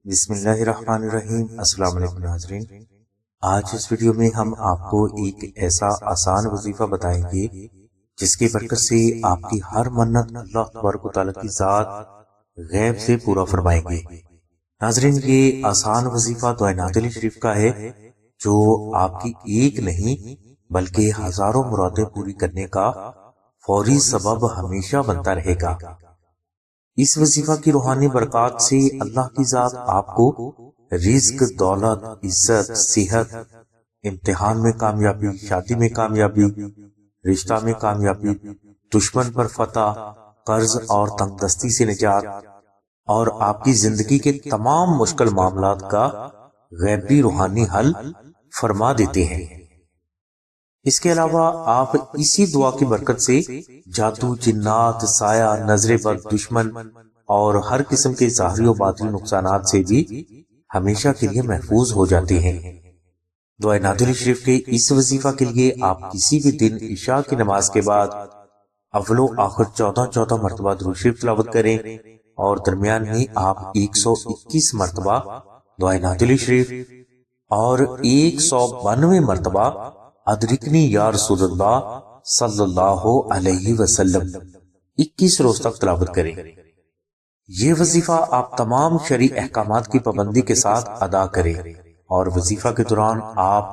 بسم اللہ الرحمن الرحیم۔ السلام علیکم ناظرین، آج اس ویڈیو میں ہم آپ کو ایک ایسا آسان وظیفہ بتائیں گے جس کی برکت سے آپ کی ہر منت اللہ تبارک و تعالیٰ کی ذات غیب سے پورا فرمائیں گے۔ ناظرین، یہ آسان وظیفہ دعائے نادلی شریف کا ہے جو آپ کی ایک نہیں بلکہ ہزاروں مرادیں پوری کرنے کا فوری سبب ہمیشہ بنتا رہے گا۔ اس وظیفہ کی روحانی برکات سے اللہ کی ذات آپ کو رزق، دولت، عزت، صحت، امتحان میں کامیابی، شادی میں کامیابی، رشتہ میں کامیابی، دشمن پر فتح، قرض اور تنگ دستی سے نجات اور آپ کی زندگی کے تمام مشکل معاملات کا غیبی روحانی حل فرما دیتے ہیں۔ اس کے علاوہ آپ اسی دعا کی برکت سے جادو، جنات، سایہ، نظر بد، دشمن اور ہر قسم کے ظاہری و باطنی نقصانات سے بھی ہمیشہ کے لیے محفوظ ہو جاتے ہیں۔ دعائے نادلی شریف کے اس وظیفہ کے لیے آپ کسی بھی دن عشاء کی نماز کے بعد اول و آخر 14 مرتبہ درود شریف تلاوت کریں اور درمیان میں آپ 121 مرتبہ دعائے نادلی شریف اور 192 مرتبہ ادرکنی یا رسول اللہ صلی اللہ علیہ وسلم 21 روز تک تلاوت کریں۔ یہ وظیفہ آپ تمام شرعی احکامات کی پابندی کے ساتھ ادا کریں اور وظیفہ کے دوران آپ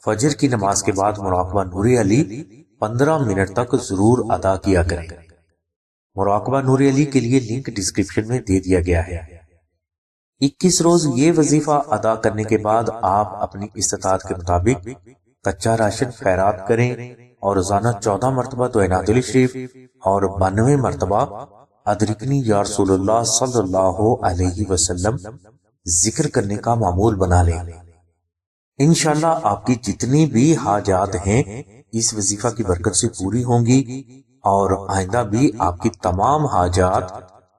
فجر کی نماز کے بعد مراقبہ نور علی 15 منٹ تک ضرور ادا کیا کریں۔ مراقبہ نور علی کے لیے لنک ڈسکرپشن میں دے دیا گیا ہے۔ 21 روز یہ وظیفہ ادا کرنے کے بعد آپ اپنی استطاعت کے مطابق کچا راشن خیرات کریں اور روزانہ 14 مرتبہ دعائے نادلی شریف اور 92 مرتبہ ادرکنی یا رسول اللہ صلی اللہ علیہ وسلم ذکر کرنے کا معمول بنا لیں۔ انشاءاللہ آپ کی جتنی بھی حاجات ہیں اس وظیفہ کی برکت سے پوری ہوں گی اور آئندہ بھی آپ کی تمام حاجات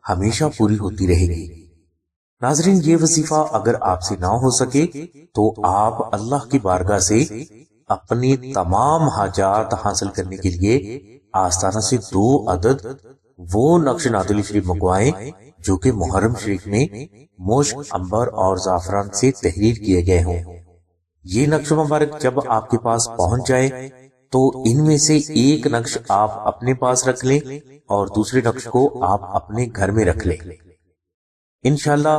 ہمیشہ پوری ہوتی رہے گی۔ ناظرین، یہ وظیفہ اگر آپ سے نہ ہو سکے تو آپ اللہ کی بارگاہ سے اپنی تمام حاجات حاصل کرنے کے لیے آستانہ سے 2 عدد وہ نقش نادلی شریف منگوائیں جو کہ محرم شریف میں مشک، عنبر اور زعفران سے تحریر کیے گئے ہوں۔ یہ نقش مبارک جب آپ کے پاس پہنچ جائے تو ان میں سے ایک نقش آپ اپنے پاس رکھ لیں اور دوسرے نقش کو آپ اپنے گھر میں رکھ لیں۔ انشاءاللہ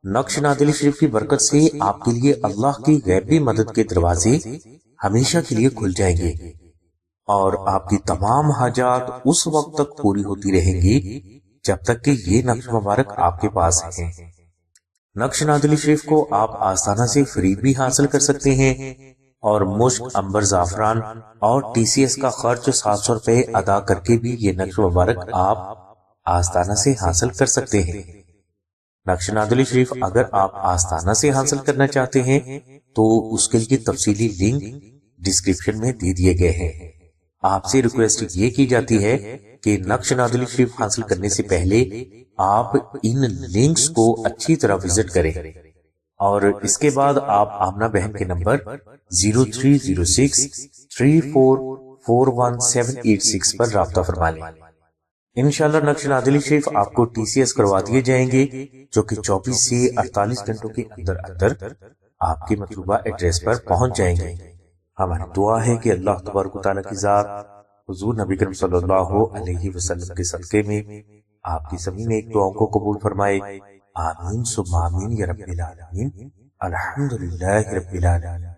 نقش نادلی شریف کی برکت سے آپ کے لیے اللہ کی غیبی مدد کے دروازے ہمیشہ کے لیے کھل جائیں گے اور آپ کی تمام حاجات اس وقت تک پوری ہوتی رہیں گی جب تک کہ یہ نقش مبارک آپ کے پاس ہیں۔ نقش نادلی شریف کو آپ آستانہ سے فری بھی حاصل کر سکتے ہیں اور مشک، عنبر، زعفران اور TCS کا خرچ 700 روپے ادا کر کے بھی یہ نقش مبارک آپ آستانہ سے حاصل کر سکتے ہیں۔ نقش نادلی شریف اگر آپ آستانہ سے حاصل کرنا چاہتے ہیں تو اس کے لیے تفصیلی لنک ڈسکرپشن میں دے دیے گئے ہیں۔ آپ سے ریکویسٹ یہ کی جاتی ہے کہ نقش نادلی شریف حاصل کرنے سے پہلے آپ ان لنکس کو اچھی طرح وزٹ کریں اور اس کے بعد آپ آمنہ بہن کے نمبر 030634418786 پر رابطہ فرما لیں۔ انشاءاللہ نقش نادلی شریف آپ کو TCS کروا دیے جائیں گے جو کہ 24 سے 48 گھنٹوں کے اندر آپ کے مطلوبہ ایڈریس پر پہنچ جائیں گے۔ ہماری دعا ہے کہ اللہ تبارک و تعالیٰ کی ذات حضور نبی کریم صلی اللہ علیہ وسلم کے صدقے میں آپ کی سبھی نیک دعاؤں کو قبول فرمائے۔ آمین ثم آمین یا رب العالمین۔ الحمدللہ رب العالمین۔